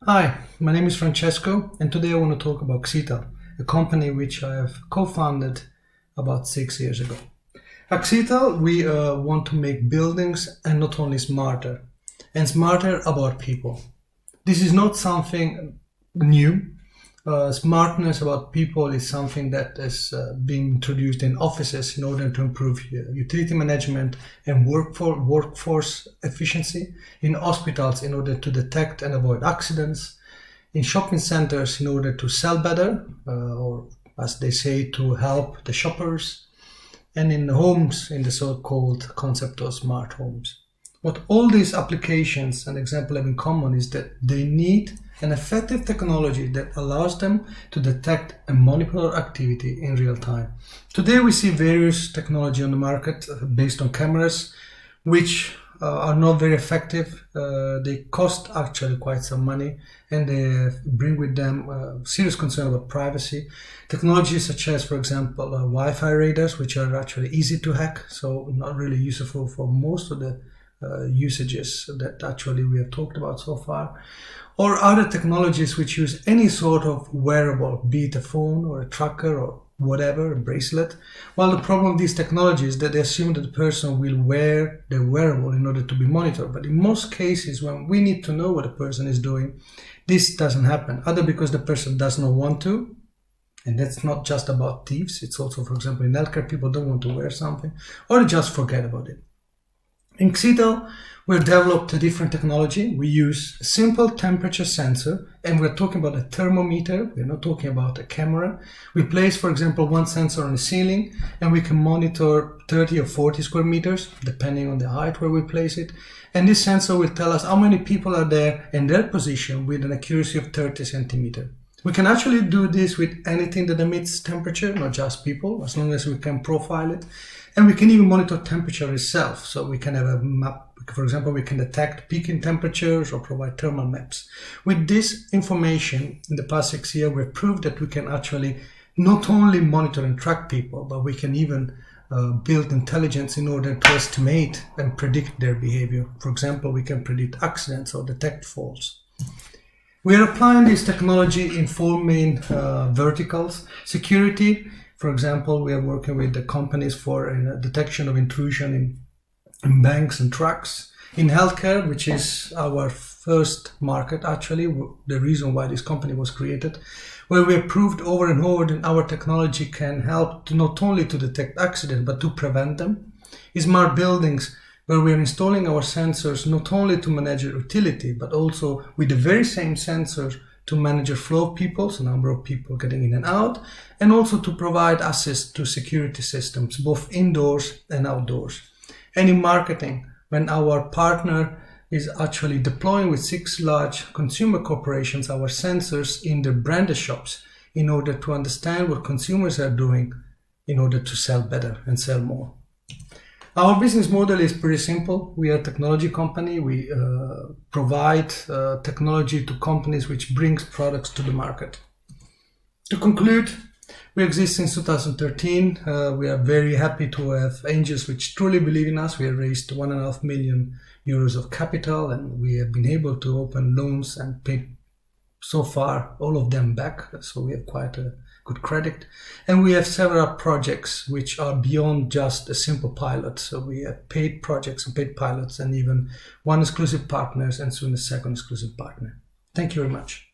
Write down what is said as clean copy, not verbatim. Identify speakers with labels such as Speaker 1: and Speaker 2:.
Speaker 1: Hi, my name is Francesco, and today I want to talk about Xetal, a company which I have co-founded about 6 years ago. At Xetal, we want to make buildings and not only smarter, and smarter about people. This is not something new. Smartness about people is something that is being introduced in offices in order to improve utility management and workforce efficiency, in hospitals in order to detect and avoid accidents, in shopping centers in order to sell better, or as they say, to help the shoppers, and in homes in the so-called concept of smart homes. What all these applications and examples have in common is that they need an effective technology that allows them to detect and monitor activity in real time. Today we see various technology on the market based on cameras, which are not very effective. They cost actually quite some money, and they bring with them serious concern about privacy. Technologies such as, for example, Wi-Fi radars, which are actually easy to hack, so not really useful for most of the usages that actually we have talked about so far, or other technologies which use any sort of wearable, be it a phone or a tracker or whatever, a bracelet. Well, the problem with these technologies is that they assume that the person will wear the wearable in order to be monitored. But in most cases, when we need to know what a person is doing, this doesn't happen, either because the person does not want to, and that's not just about thieves, it's also, for example, in healthcare, people don't want to wear something, or they just forget about it. In Xetal, we've developed a different technology. We use a simple temperature sensor, and we're talking about a thermometer. We're not talking about a camera. We place, for example, one sensor on the ceiling, and we can monitor 30 or 40 square meters, depending on the height where we place it. And this sensor will tell us how many people are there in their position with an accuracy of 30 centimeters. We can actually do this with anything that emits temperature, not just people, as long as we can profile it. And we can even monitor temperature itself. So we can have a map. For example, we can detect peaking temperatures or provide thermal maps. With this information, in the past 6 years, we've proved that we can actually not only monitor and track people, but we can even build intelligence in order to estimate and predict their behavior. For example, we can predict accidents or detect faults. We are applying this technology in four main verticals. Security, for example, we are working with the companies for detection of intrusion in banks and trucks. In healthcare, which is our first market, actually, the reason why this company was created, where we have proved over and over that our technology can help to not only to detect accidents, but to prevent them. In smart buildings, where we are installing our sensors not only to manage utility, but also with the very same sensors to manage the flow of people, so number of people getting in and out, and also to provide access to security systems, both indoors and outdoors. And in marketing, when our partner is actually deploying with 6 large consumer corporations our sensors in their branded shops in order to understand what consumers are doing in order to sell better and sell more. Our business model is pretty simple. We are a technology company. We provide technology to companies which brings products to the market. To conclude, we exist since 2013. We are very happy to have angels which truly believe in us. We have raised 1.5 million euros of capital, and we have been able to open loans and pay so far all of them back. So we have quite a good credit, and we have several projects which are beyond just a simple pilot. So we have paid projects and paid pilots, and even one exclusive partners, and soon a second exclusive partner. Thank you very much.